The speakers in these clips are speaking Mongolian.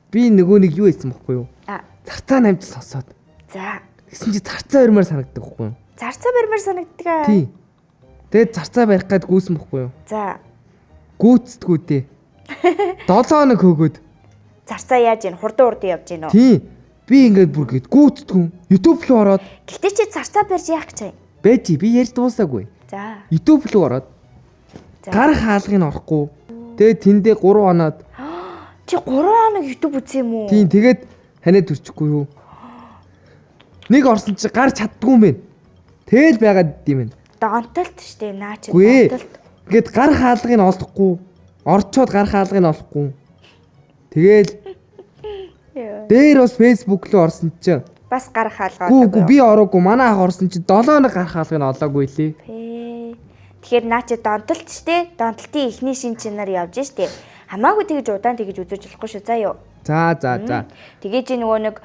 Би нөгөө нэг юу хийсэн бохгүй юу? Зарцаа намж сонсоод. За. Гэсэн чи зарцаа баримаар санагддаг бохгүй юу? Зарцаа баримаар санагддаг аа. Тий. Тэгээд зарцаа барих гээд гүйсэн бохгүй юу? За. Гүйцдгүү дээ. 7 хоног хөөгөөд. Зарцаа яаж ийн хурдан явж гин үү? Тий. Би ингээд бүр гээд гүйцдгүү. YouTube руу ороод. Гэтэ чи зарцаа барьж яах гэж байна? Бэжи би ярьж дуусаагүй. За. YouTube руу ороод. Гар хаалгыг орохгүй. Тэгээд тэндээ 3 хоноод. Чи 3 хоног YouTube үзсэн юм уу? Тийм тэгээд ханиад төрчихгүй юу? Нэг орсон чи гар чаддгүй юм байна. Тэгэл байгаад идэм юм. Донтолт штэ наа чи донтолт. Ингээд гар хаалгыг олохгүй. Орчоод гар хаалгыг олохгүй. Тэгэл дээр бас Facebook руу орсон чи бас гар хаалгаа. Гүү би ороогүй. Манай ах орсон чи 7 хоног гар хаалгыг олоогүй лээ. Тэгэхээр наа чи донтолт штэ. Донтолтын ихний шин чинаар явж штэ. Хамаагүй тэгж удаан тэгж үзэж болохгүй шүү. Заа юу. За. Тэгээ чи нөгөө нэг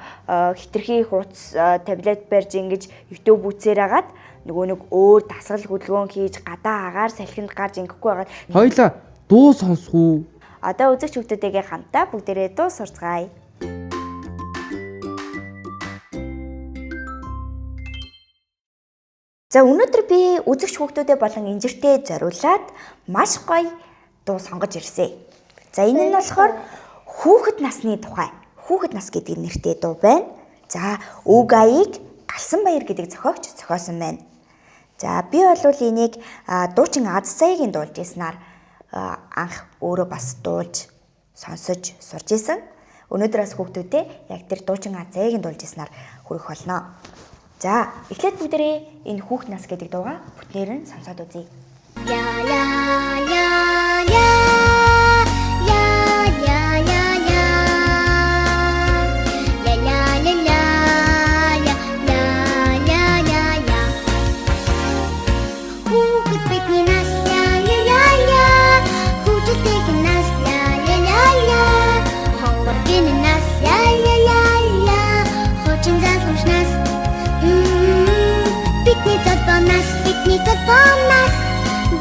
хитрхи хуудас таблет барьж ингэж YouTube үзээр агаад нөгөө нэг өөр дасгал хөдөлгөөн хийж гадаа агаар салхинд гарч ингэхгүй байгаад хоёлаа дуу сонсгоо. Одоо үзэгч хүүхдүүдтэйгээ хамтаа бүгдээрээ дуу сурцгаая. За өнөөдөр би үзэгч хүүхдүүдэд болон инжиртэй зориулаад маш гоё дуу сонгож ирсэн. За энэ нь болохоор хүүхэд насны тухай. Хүүхэд нас гэдэг нэртэй дуу байна. За үг аяыг Галсан Баяр гэдэг зохиогч зохиосон байна. За би бол энийг дуучин Аз Заяагийн дуулж ирснээр анх өөрөө бас дуулж сонсож сурж исэн. Өнөөдрөөс хүүхдүүдэд яг тэр дуучин Аз Заяагийн дуулж ирснээр хүрэх болно. За эхлээд бүгдээрээ энэ хүүхэд нас гэдэг дуугаа бүтнээр нь сонсоод үзье.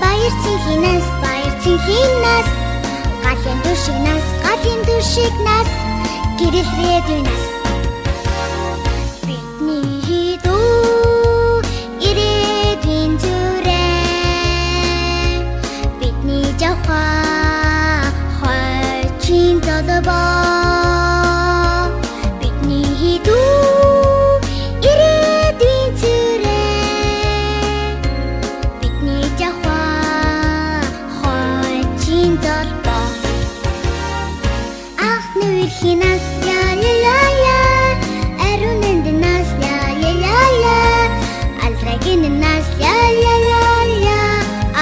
Баяр цэнхинээс галын дүршиг нас гэрэлрээд юнас бидний дүү ирээдүйн зүрээ бидний жавхаа хойчин зодобоо бидний дүү ирээдүйн зүрээ бидний жавхаа хойчин зодобоо Хинас я арунд нас я алрагин нас я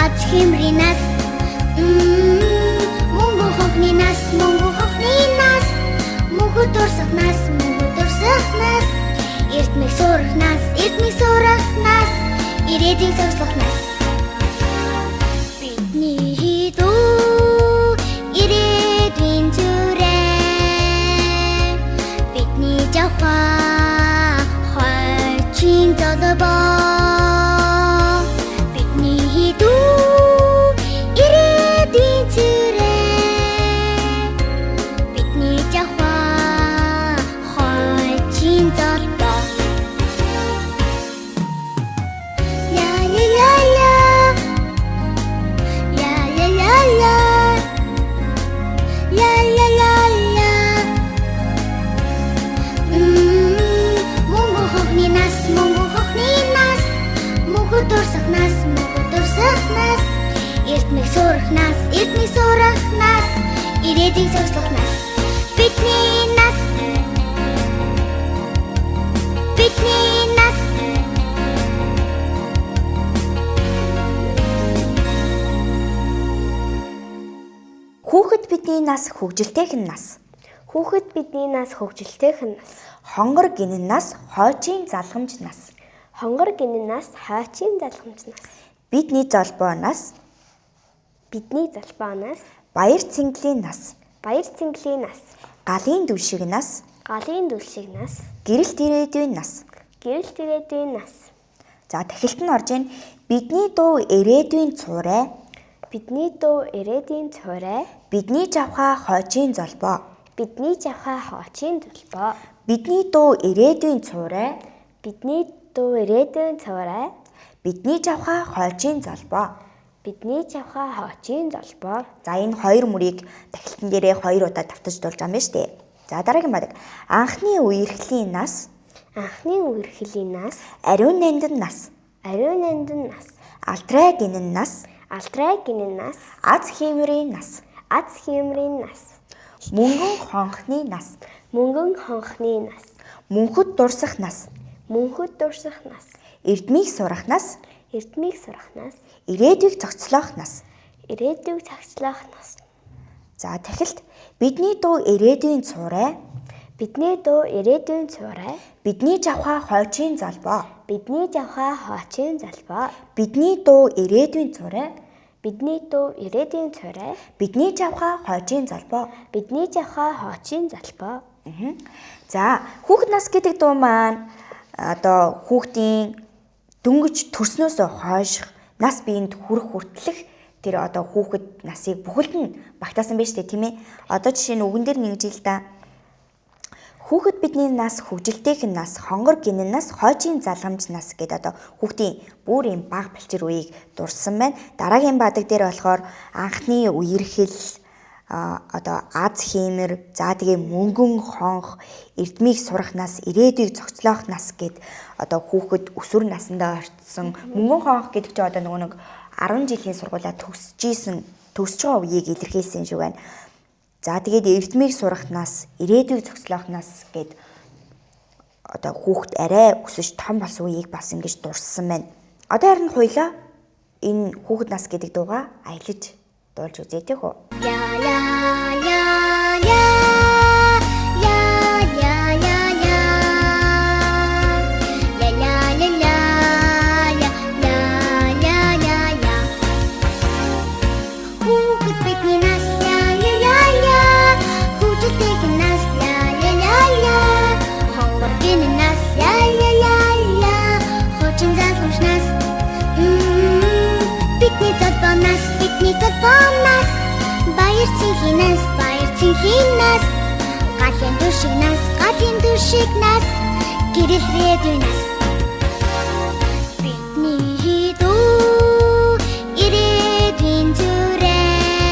ачхимри нас мөнгө хохни нас мөнгө дурсах нас эртмэг сурах нас ирээдүйн зогслох нас бидний дүү ирээдүйн жавхаа хойчин зодобоо бидний дүү ирээдүйн зүрээ бидний жавхаа хойчин зодобоо эртмэг сурах нас ирээдүйн зогслох нас бидний нас Хүүхэд бидний нас хөгжилтэйх нь нас. Хүүхэд бидний нас хөгжилтэйх нь нас. Хонгор гинэн нас хойчийн залхамж нас. Хонгор гинэн нас хойчийн залхамж нас. Бидний золбоо нас. Баяр цэнгэлийн нас. Галын дүлшиг нас. Гэрэлт ирээдүйн нас. За дахилт нь орж ийн бидний дуу ирээдүйн цуурай. Бидний жавхаа хойчийн золбоо. Бидний жавхаа хоочийн золбоо. Бидний дуу ирээдүйн цуурай. Бидний дуу ирээдүйн цуурай. Бидний жавхаа хойчийн залбоо. Бидний жавхаа хоочийн золбоо. За энэ хоёр мөрийг тахилтан дээрээ 2 удаа давтаж дуулж байгаа юм байна шүү дээ. За дараагийн баг. Анхны үерхлийн нас, Анхны үерхлийн нас, ариун нандин нас, ариун нандин нас, алтрай гинэн нас, алтрай гинэн нас, аз хиймрийн нас, аз хиймрийн нас, мөнгөн хонхны нас, мөнгөн хонхны нас, мөнхөд дурсах нас, мөнхөд дурсах нас, эрдмийг сурах нас, эрдмийг сурах нас, ирээдүйг зохицлоох нас. ирээдүйг цагслах нас. За тахилт бидний дуу ирээдүйн цуурай, Бидний дуу ирээдүйн цуурай. бидний жавхаа хойчийн залбоо, Бидний жавхаа хоочийн залбоо. бидний дуу ирээдүйн цуурай, Бидний дуу ирээдүйн цуурай. бидний жавхаа хойчийн залбоо. Бидний жавхаа хоочийн залбоо. За хүүхэд нас гэдэг дуу маань одоо хүүхдийн дөнгөж төрснөөс хойших нас биеинд хүрэх хүртэлх тэр одоо хүүхэд насыг бүхэлд нь багтаасан байж тээ тийм ээ. Одоо жишээ нь үгэн дээр нэгж ил да. Хүүхэд бидний нас хөгжилтэйх нас, хонгор гинэн нас, хойчийн залгамж нас гэдэг одоо хүүхдийн бүр юм баг бэлчир үеийг дурсан байна. Дараагийн бадаг дээр болохоор анхны үерхэл одоо аз хиймэр, за тэгээ мөнгөн хонх, эрдмийг сурах нас, ирээдүйг зохицлоох нас гэд одоо хүүхэд өсвөр насндаа орцсон. Мөнгөн хонх гэдэг чинь одоо нөгөө нэг 10 жилийн сургуулаа төгсөж байгаа үеийг илэрхийлсэн шиг байна. За тэгээд эрдмийг сурах нас, ирээдүйг зохицлоох нас гэд одоо хүүхэд арай өсөж том болсон үеийг бас ингэж дурсан байна. Одоо харин хоёлаа энэ хүүхэд нас гэдэг дуугаа аялаж дуулж үзье тийм үү? Я я я я я я я я ля ля ля ля ля ля ля ля Хүүхэд бидний нас ля ля ля ля Хүүхэдтэй нас ля ля ля ля Хонгор гинэн нас ля ля ля ля Хочин залхамж нас Бидний толгой нас Баяр цэнхийн нас Галын дүршиг нас Гэрэл рэдүү нас Бидний дуу ирээдүйн цуурай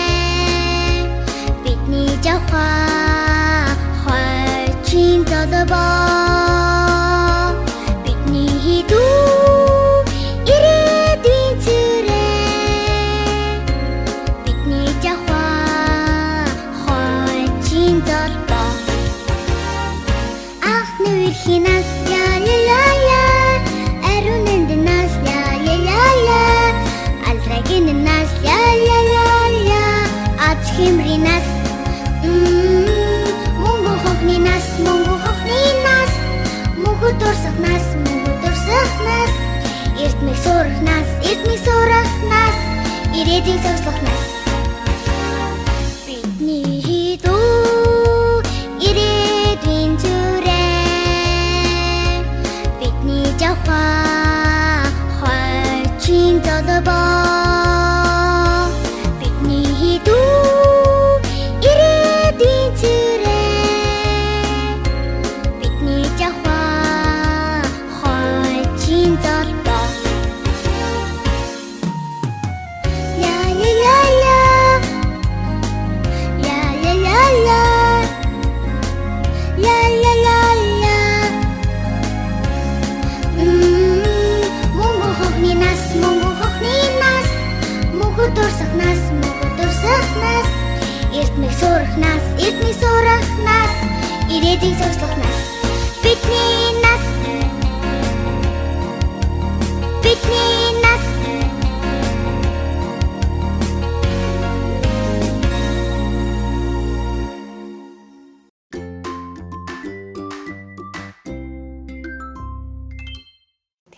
Бидний жавхаа хойчийн золбоо Бидний дуу ирээдүйн цуурай Бидний жавхаа хойчийн золбоо Анхны үерхлийн нас ля ля ля ля ариун нандин нас ля ля ля ля алтрай гинэн нас ля ля ля ля аз хиймрийн нас мөнгөн хонхны нас мөнхөд дурсах нас эрдмийг сурах нас ирээдүйг зохицлох нас Бидний дуу ирээдүйн цуурай Бидний жавхаа хойчийн золбоо Бидний дуу ирээдүйн цуурай Бидний жавхаа хойчийн золбоо Я я я я Я я я я Я я я я Мөнгөн хонхны нас Мөнхөд дурсах нас Эрдмийг сурах нас Ирээдүйг зохицлох нас Бидний нас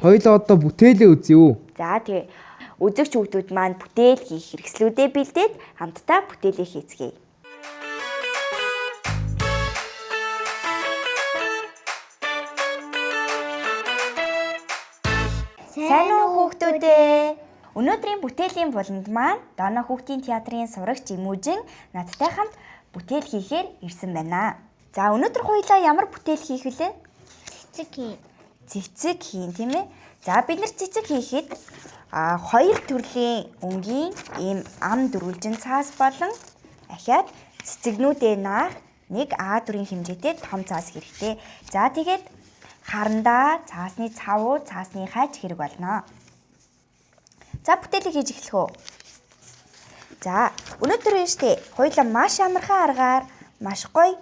Хоёлоо одоо бүтээлээ үзье үү? За тэгээ үзэгч хүүхдүүд маань бүтээл хийх хэрэгслүүдээ бэлдээд хамтдаа бүтээлээ хийцгээе. Сайн уу хүүхдүүдээ? Өнөөдрийн бүтээлийн буланд маань Дона хүүхдийн театрын сурагч Имүжин надтай хамт бүтээл хийхээр ирсэн байна. За өнөөдөр хоёулаа ямар бүтээл хийх вүлээ? Цэцэг хийн тийм ээ. За бид нар цэцэг хийхэд хоёр төрлийн өнгийн ийм ам дөрвөлжин цаас болон ахиад цэцэгнүүдээ наах нэг А4-ийн хэмжээтэй том цаас хэрэгтэй. За тэгээд харандаа, цаасны цавуу, цаасны хайч хэрэг болно. За бүтээлийг хийж эхлэх үү? За өнөөдөр нь штэ хоёулаа маш амархан аргаар маш гоё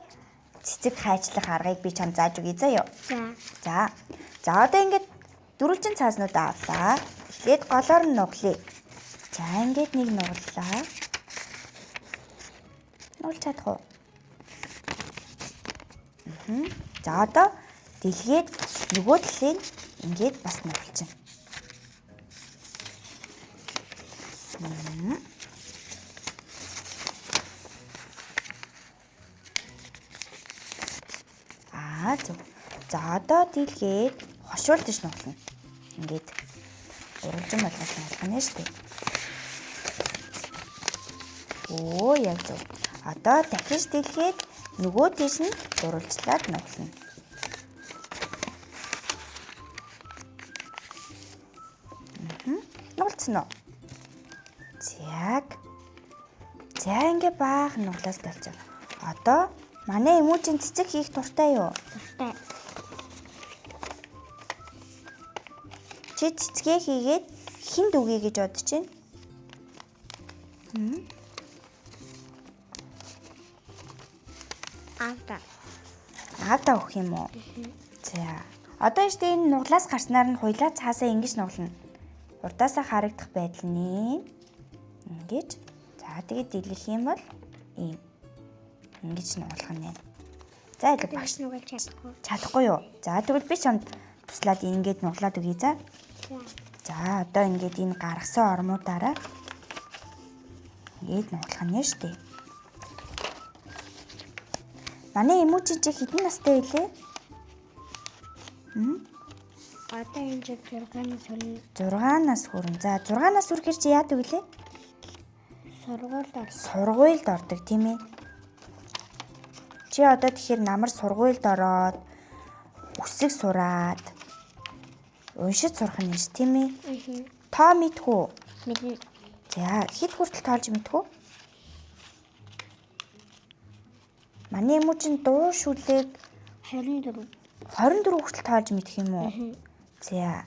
цэцэг хайчлах аргыг би чамд зааж өгье заяа. За. За одоо ингээд дөрвөлжин цааснуудаа авлаа. Эхлээд голоор нь нуглая. За ингээд нэг нуглаа. Нуулж чадах уу? За одоо дэлгээд нөгөө талыг ингээд бас нуглчихна. Зөв. За одоо дэлгээд хошуулдаж нуглана. Ингээд уралжин болгож нуглана шүү дээ. Оо яг зөв. Одоо дахиж дэлгээд нөгөө тийш нь уралжлаад нуглана. Нугалцсан уу? За ингээ баахан нуглаас болцоо. Одоо манай эмүүжийн цэцэг хийх дуртай юу? Дуртай. Чи цэцгээ хийгээд хинд үгүй гэж бодож байна? Аавда өгөх юм уу? За. Одоо ихтэй энэ нуглаас гарснаар нь хоёлаа цаасаа ингэж нуглана. Урдаасаа харагдах байдал нь ингэж. За тэгээд дийлэх юм бол ийм. Ингэж нуглах нь. За илүү багш нугалж чадахгүй. Чадахгүй юу? За тэгвэл би чамд туслаад ингэж нуглаад өгье за. За одоо ингэж энэ гаргасан ормуудаараа ингэж нуглах нь шүү дээ. Манай эмүүжин чи хэдэн настай вэ? Одоо энэ 6-наас хүрнэ. 6-наас хүрнэ. За 6-наас хүрэхээр чи яадаг вүлээ? Сургуульд ордог тийм ээ. Чи одоо тэгэхээр намар сургуульд ороод үсэг сураад уншиж сурах нь ш тийм ээ. Тоо мэдхүү? Мэднэ. За хэд хүртэл тоолж мэдхүү? Манай эмүүжин дуу шүлэг 24 хүртэл тоолж мэдэх юм уу? За.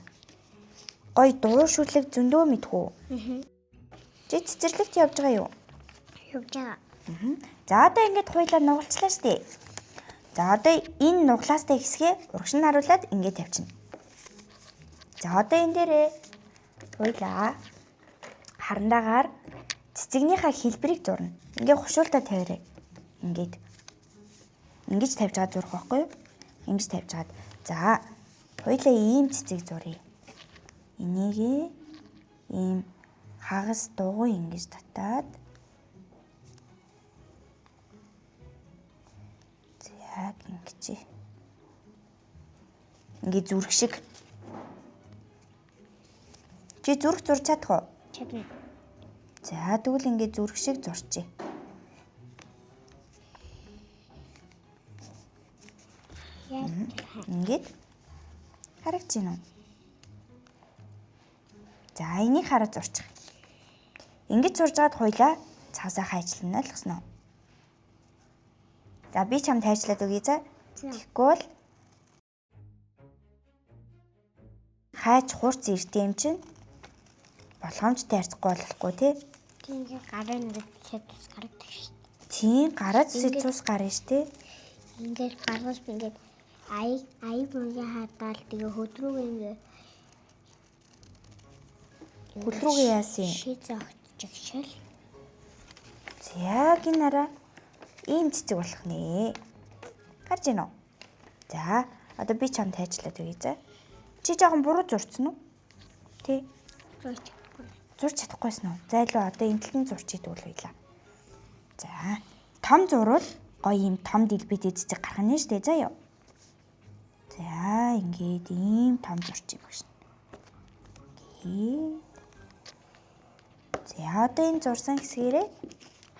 Гой дуу шүлэг зөндөө мэдхүү? Чи цэцэрлэгт явж байгаа юу? явж байгаа. За одоо ингэж хуйлаа нугалчлаа штэ. За одоо энэ нуглаастай хэсгээ урагш нь харуулад ингэж тавьчихна. За одоо энэ дээрээ хуйлаа харандаагаар цэцэгнийхаа хэлбэрийг зурна. Ингээ хушуултаа тавиарай. Ингэж тавьж байгаа зурх байхгүй юу? Ингэж тавьж байгаа. За хуйлаа ийм цэцэг зуръя. Энийг ийм хагас дугуй ингэж татаад яг ингэж ингээ зүрх шиг. Чи зүрх зурч чадах уу? Чадна. За тэгвэл ингээ зүрх шиг зурчээ. Ингээд харагч гинөө. За энийг хараад зурчих. Ингэж зурж аваад хоёлаа цаасаа хайчлана л гэснэ. За би чамд хайчлаад өгье за. Тэгэхгүй бол хайч хурц иртээ юм чинь болгоомжтой харьцахгүй болохгүй тий. Тийм гарын цэцэг гардаг шүү. Тийм гараад цэцүүс гарна шүү тий. Ингээд гаргаж ингээд ай мөнгө хатаал тэгээ хөдрүүгээ яасан? Шийц огтчихшэл. Яг энэ араа ийм цэцэг болох нэ. Гарч ийн үү? За одоо би чамд хайчлаад өгье за. Чи жоохон буруу зурцсан уу? Тий. Зурч чадахгүйсэн үү? За илүү одоо энэ талын зурчид үл байлаа. За том зурвал гоё юм том дэлбэтэй цэцэг гарах нь штэ заа юу. За ингээд ийм том зурчих багш. За одоо энэ зурсан хэсгээрээ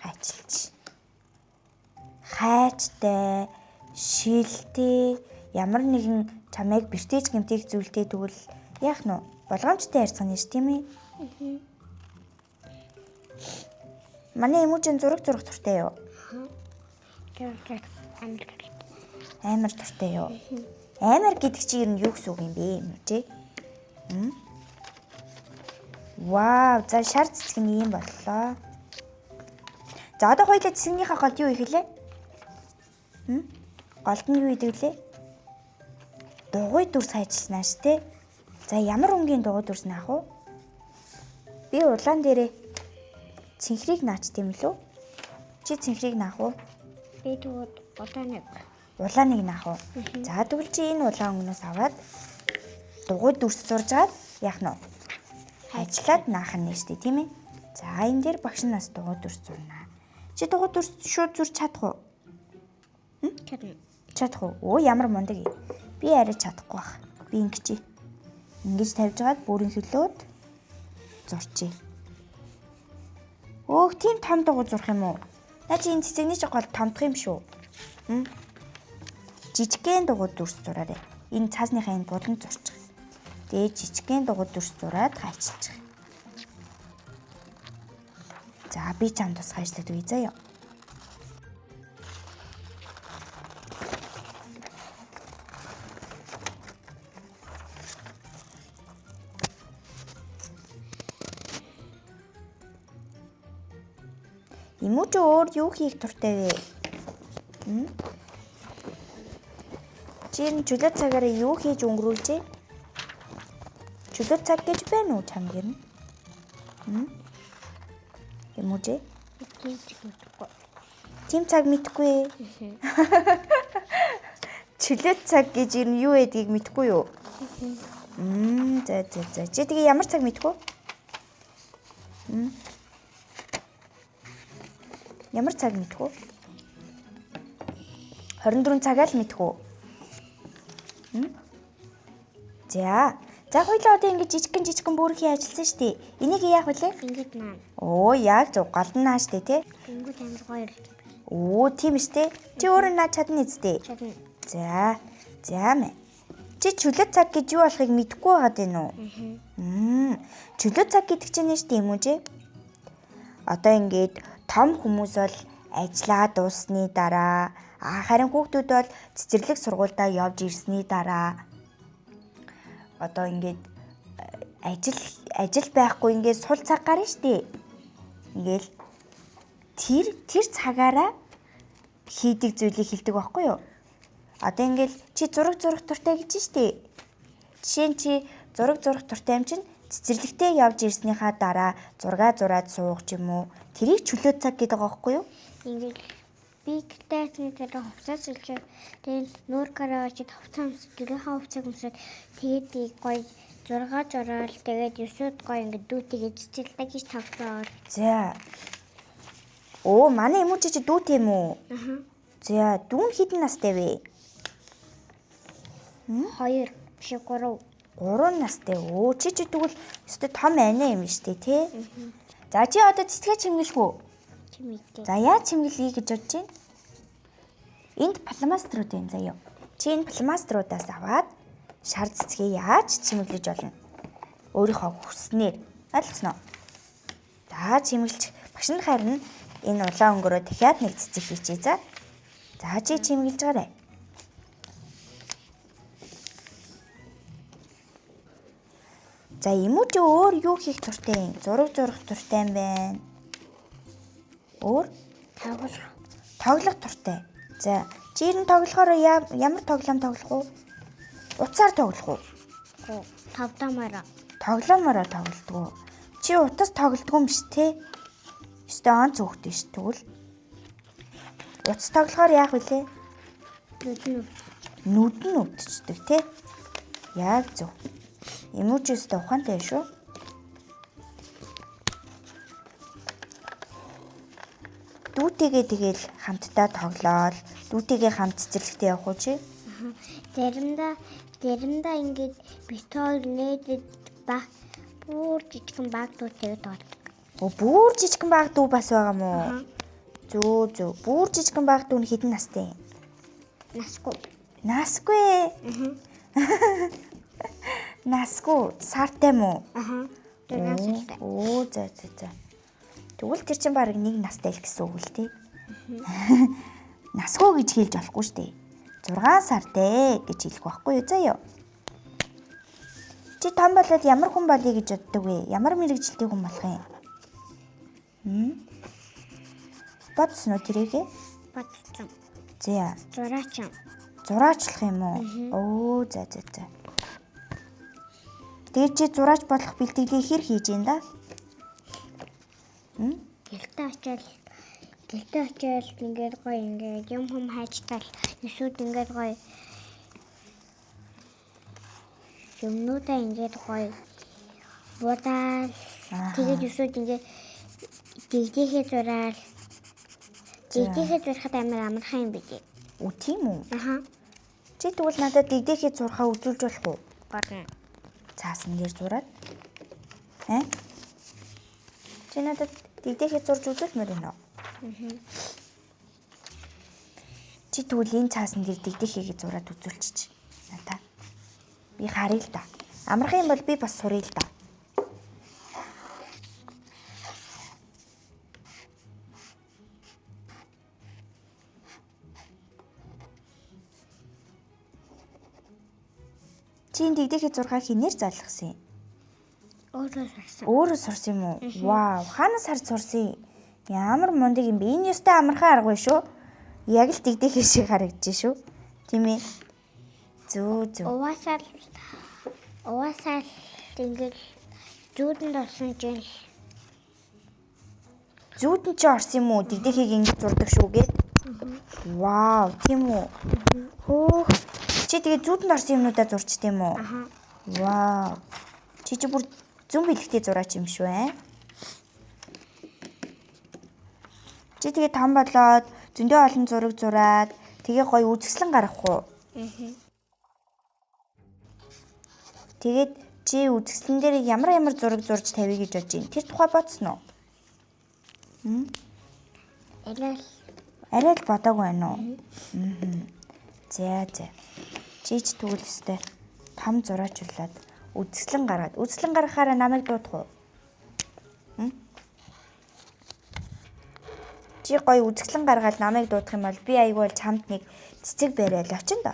хайчилж. хайчтай, шилтэй, ямар нэгэн чамайг бэртэж гэмтэх зүйлтэй тэгвэл яах нь болгоомжтой ярьцгаана ш тийм ээ. Манай эмүүжин зураг туртай юу? Амар туртай юу? Амар гэдэг чинь ер нь юу гэсэн үг юм бэ эмүүжээ? Вау, за шар цэцэг нь ийм боллоо. За одоо хоёулаа цэцгийнхаа голд юу ихэлээ? Голд нь юу идэв лээ? Дугуй дүрс хайчилнаа штэ. За ямар өнгийн дугуй дүрс наах вэ? Би улаан дээрээ цэнхрийг наач тийм лүү? Чи цэнхрийг наах уу? Би тэгвэл улааныг. Улааныг наах уу? За тэгвэл чи энэ улаан өнгнөөс аваад дугуй дүрс зуржгаад яах нь вэ? Хайчлаад наах нь штэ тийм ээ. За энэ дээр багш нас дугуй дүрс зурнаа. Чи дугуй дүрс шууд зурж чадах уу? Чадах уу? Оо ямар мундаг юм. Би арай чадахгүй бах. Би ингэж тавьж гаад бүрийн хөлөөд зурчээ. Өөх тийм том дугуй зурх юм уу? Наа чи энэ цэцэгний жиг гол томдох юм шүү. Жижигхэн дугуй дүрс зураарай. Энэ цаасныхаа энэ булан зурчих. Тэгээ жижигхэн дугуй дүрс зураад хайчилчих. За би чамд бас хайшлаад үе заяа. Эмүүч өөр юу хийх туртай вэ? Чи энэ чөлөө цагаараа юу хийж өнгөрүүлжээ? Чөлөө цаг гэж байна уу чам гэрн? Эмүүч? Тим цаг мэдхгүй. Чөлөө цаг гэж юу гэдгийг мэдхгүй юу? За. Чи тэгээ ямар цаг мэдгүй? Ямар цаг мэдгүй? 24 цагаа л мэдгүй. За хоёлаа одоо ингэж жижигхэн бүрхийн ажилласан шүү дээ. Энийг яах вэ? Ингэж наа. Оо яг зөв голд наа шүү дээ тий. Тэнгүүд амар гоё л. Оо тийм шүү дээ. Чи өөрөө наа чадна үстэй. Чадна. За мэ. Чи чөлөө цаг гэж юу болохыг мэдэхгүй байгаад байна уу? Чөлөө цаг гэдэг чинь нь шүү дээ юм уу чи? Одоо ингээд том хүмүүс бол ажиллаа дуусны дараа харин хүүхдүүд бол цэцэрлэг сургуультай явж ирсний дараа одоо ингээд ажил байхгүй ингээд сул цаг гарна штэ. Ингээл тэр цагаараа хийдэг зүйлийг хэлдэг байхгүй юу? Одоо ингээл чи зураг туртай гэж штэ. Жишээ нь чи зураг туртай юм чинь цэцэрлэгтээ явж ирснийхаа дараа зураг зураад суух ч юм уу. Тэрийг чөлөө цаг гэдэг байгаа байхгүй юу? Ингээл би гитарны дээр хувцас илчээ. Тэгээд нүүр караочид хувцас гэрийнхаа хувцас өмсөд тэгээд гоё зураг зураал тэгээд ёсод гоё ингээд дүүтэйгээ цэцэрлэг гэж тавтаад. За. Оо манай эмүүч чи дүү тийм үү? За дүүн хэдэн настай вэ? 2 биш 3. 3 настай. Оо чи тэгвэл өстө том анаа юм штэ тий. За чи одоо цэцгээ чимгэлгүй. Чимээтэй. За яаж чимгэлье гэж бодож байна? Энд пластидрууд байна заяа. Чи энэ пластидруудаас аваад шар цэцгээ яаж чимэглэж болно? Өөрийнхөө хүснээр ойлгосноо. За чимгэлж багш нар харин энэ улаан өнгөрөө дахиад нэг цэцэг хийчихье за. За чи чимгэлж гараа. За эмүүч өөр юу хийх туртай юм? Зураг туртай юм байна. Өөр тоглох туртай. За чи энэ тоглохоор ямар тоглоом тоглох уу? Утсаар тоглох уу? Тавдамаараа. Тоглоомороо тоглодог. Чи утас тоглодог юм биш те? Өстө онц хөөхтэй ш тэгвэл. Утас тоглохоор яах вүлээ? Нүд нь өвдчихдэг те. Яг зөв. Эмүүчээс ухаантай шүү. Дүүтэйгээ тэгэл хамтдаа тоглоол. Дүүтэйгээ хамт цэцэрлэгтээ явах уу чи? Заримдаа ингээд бит хоёр нээдэд бүр жижигхэн баг дүүтэйгээ тоглодог. Оо бүр жижигхэн баг дүү бас байгаа мó. Зөө. Бүр жижигэн байх дүүн хэдэн настай юм? Насгүй. Насгүй. Насгүй. Сартай мó? Аха. 6 сартай. Оо за. Тэгвэл тэр чинь баг 1 настай л гэсэн үг л тий. Насгүй гэж хэлж болохгүй шүү дээ. 6 сартай гэж хэлэх байхгүй юу заяа. Чи том болоод ямар хүн болъё гэж боддог вэ? Ямар мэрэгжилтэй хүн болох юм? Бодсон уу тэрийгээ? Бодсон. За. Зураачин. Зураачлах юм уу? Оо за. Тэгээд чи зураач болох бэлтгэлийг хэр хийж юм да? Гэлтэй очиад ингээд гоё ингээд юм хайжтал эсвэл ингээд гоё юмнуудаа ингээд гоё бодаад тэгээд эсвэл ингээд дэгдэхээ зураал дэгдэхээ зурхад амархан юм бэ. Үу тийм үү? Аха. Чи тэгвэл надад дэгдэхээ зурхаа үзүүлж болох уу? Болно. Цаасан дээр зураад. Чи надад дэгдэхээ зурж үзүүлмээр байна уу? Чи тэгвэл энэ цаасан дээр дэгдэхээгээ зураад үзүүлчих. Надаа. Би харъя л да. Амархан юм бол би бас суръя л да. Чи энэ дэгдэхээ зурхаа хинээр залгасан юм? Өөрөө сурсан. Өөрөө сурсан юм уу? Вау, хаанаас харж сурсан юм? Ямар мундаг юм бэ? Энэ ёстой амархан арга биш үү? Яг л дэгдэхээ шиг харагдаж шүү. Тийм ээ. Зөө. Угаасаа ингээд зүүдэнд орсон чинь Зүүдэн чи орсон юм уу? Дэгдэхийг ингэж зурдаг шүү гээ. Вау, тийм үү? Хөөх. Чи тэгээ зүүдэнд орсон юмнуудаа зурчт юм уу? аха. Вау. Чи бүр зүүн бэлэгтэй зураач юм шүү Чи тэгээ том болоод зөндөө олон зураг зураад тэгээ гоё үзэсгэлэн гаргах уу? Тэгээд чи үзэсгэлэн дээр ямар зураг зурж тавья гэж бодож байна. Тэр тухай бодсон уу? Арай л бодоагүй байна уу? За. Чи ч тэгвэл өстэй том зураачлаад үзэсгэлэн гаргахаараа намайг дуудах уу? Чи гоё үзэсгэлэн гаргаад намайг дуудах юм бол би айгүй бол чамд нэг цэцэг барайл очин да.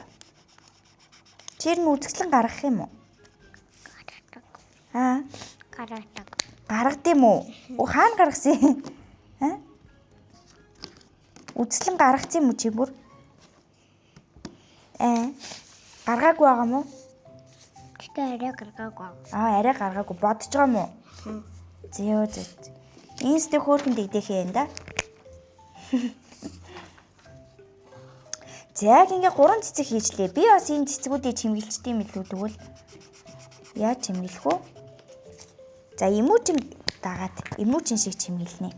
Чи ер нь үзэсгэлэн гаргах юм уу? Гаргадаг. Гаргад юм уу? Хаана гаргасан юм? Үзэсгэлэн гаргацсан юм уу чи бүр? Гаргаагүй байгаа мó? Гэтэ арай гаргаагүй. Арай гаргаагүй бодож байгаа мó? Зөө. Инстэ хөөрхөн дэгдэхээ юм да. За ингээ 3 цэцэг хийжлээ. Би бас энэ цэцгүүдийг чимгэлчтэй юм илүү тэгвэл. Яаж чимгэлэх вэ? За эмүүчин дагаад эмүүчин шиг чимгэлнэ.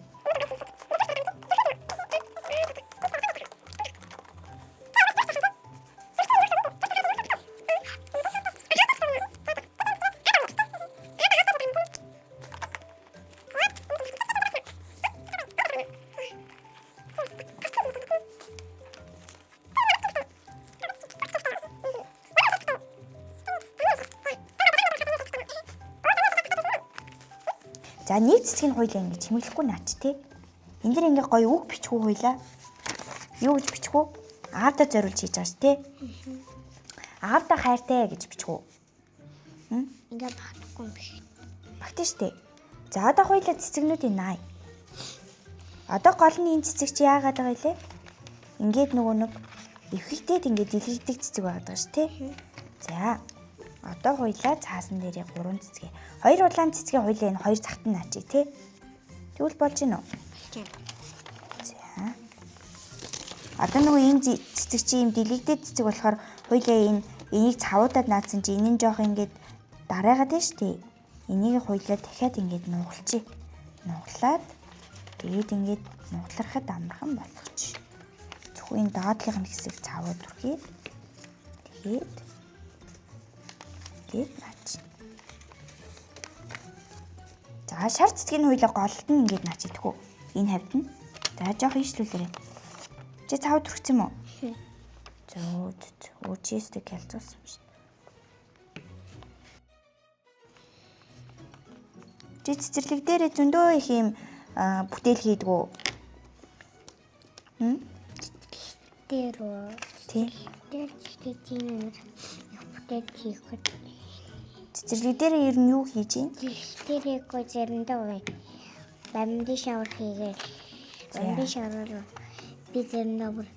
За нэг цэцгийг хуйлаа ингэ чимэглэхгүй наач те. Энд дэр ингээ гоё үг бичгүү хуйлаа. Юу гэж бичгүү? Аавда зориулж хийж байгаа ш те. Аавда хайртай гэж бичгүү. Ингээ багтахгүй юм биш. Багтэн штэ. За одоо хуйлаа цэцэгнүүдийн наа. Одоо гол нь энэ цэцэг чи яагаад байгаа илээ? Ингээд нөгөө нэг эвхэгтэйд ингээд дэлгэдэг цэцэг байгаа ш те. За одоо хуйлаа цаасан дээрээ 3 цэцгээ. 2 улаан цэцгээ хуйлаа энэ 2 цагт нь наачиг тий. Тэгвэл болж гинөө. За. Одоо нөгөө энэ цэцэг чи юм дэлгэгдээд цэцэг болохоор хуйлаа энийг цавуудад наацсан чи энэ нь жоох ингээд дараагаад байна штий. Энийг хуйлаа дахиад ингээд нугалчих. Нуглаад тэгээд ингээд нугларахад амархан болгочих. Зөвхөн энэ доотлогын хэсэг цавууд үрхий. Тэгээд наач. За шар цэцгийн хуйлаа голд нь ингээд наач идэхүү. Энэ хавьд нь. За жоох ийшлүүлээрэй. Чи цаавд хүрчихсэн юм уу? Зөө чийстэй ялцуулсан юм шиг. Чи цэцэрлэг дээр зөндөө их юм бүтээл хийдэг үү? Тэр Тий. тийм бүтээл хийх гэж. Цэцэрлэг дээр ер нь юу хийж юм? Тэр яг заримдаа баримтын шавар хийгээл. Баримтын шавраар би заримдаа бүр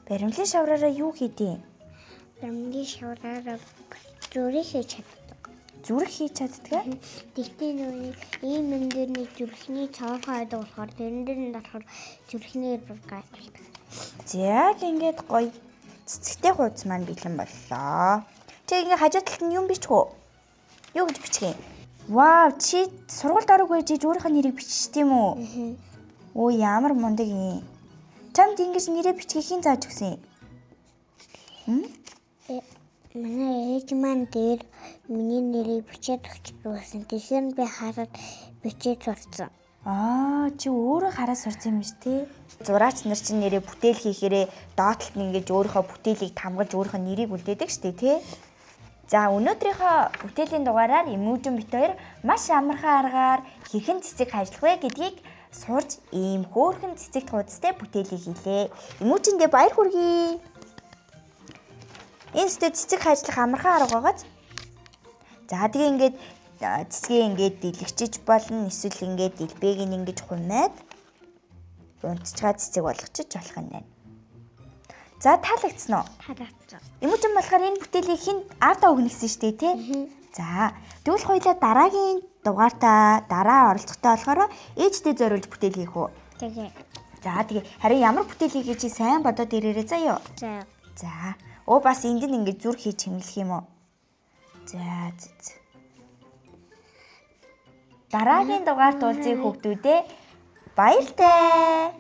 Баримлын шавраараа юу хийдیں۔ баримтын шавраар зүрх хийж чаддаг. Зүрх хийж чаддаг. Тэгтээ нөгөө ийм юм дээр нэг зүрхний цаавхаа байдаг болохоор тэрэн дээр нь болохоор зүрхнээр бүр гайхалтай. Яг ингээд гоё цэцэгтэй хуудас маань бэлэн боллоо. Чи ингээ хажуу талд нь юм бичих үү? Юу гэж бичих юм? Вау, чи сургуульд орох байж өөрийнхөө нэрийг биччих тийм үү? Оо ямар мундаг юм. Чамд ингэж нэрээ бичгийг хэн зааж өгсөн юм? Манай ээж маань дээр миний нэрийг бичээд өгч байсан. Тэгэхээр би хараад бичээд сурцсан. Чи өөрөө хараа сурсан юм биш тий? Зураач нар чинь нэрээ бүтээл хийхээрээ доотлолт нь ингэж өөрийнхөө бүтээлийг тамгаж өөрийнхөө нэрийг үлдээдэг штэ тий? За өнөөдрийнхөө бүтээлийн дугаараар Эмүүжин бит хоёр маш амархан аргаар хэрхэн цэцэг хайжлах вэ гэдгийг сурж ийм хөөрхөн цэцэгт хуудастай бүтээлийг хийлээ. Эмүүжиндээ баяр хүргэе. Энэ сте цэцэг хайжлах амархан арга байгааз. За тэгээ ингээд цэцгээ ингээд дэлгчиж болно. Эсвэл ингээд дэлбэгийг ингэж хумаад унтчгаа цэцэг болгочих болох юм байна. За таалагдсан уу? Таалагдсан. Эмүүжин болохоор энэ бүтээлийг хин аавдаа өгнө гэсэн шүү дээ тий. За тэгвэл хоёлаа дараагийн дугаартаа дараа оролцохтой болохоор ээжтэй зориулж бүтээл хийх үү? Тэгээ. За тэгээ харин ямар бүтээл хийгээ чи сайн бодоод ирээрэй заяа. За. За. Бас энд нь ингэж зүрх хийж хэмлэх юм уу? За. Дараагийн дугаарт уулзъя хүүхдүүдээ. Баяртай.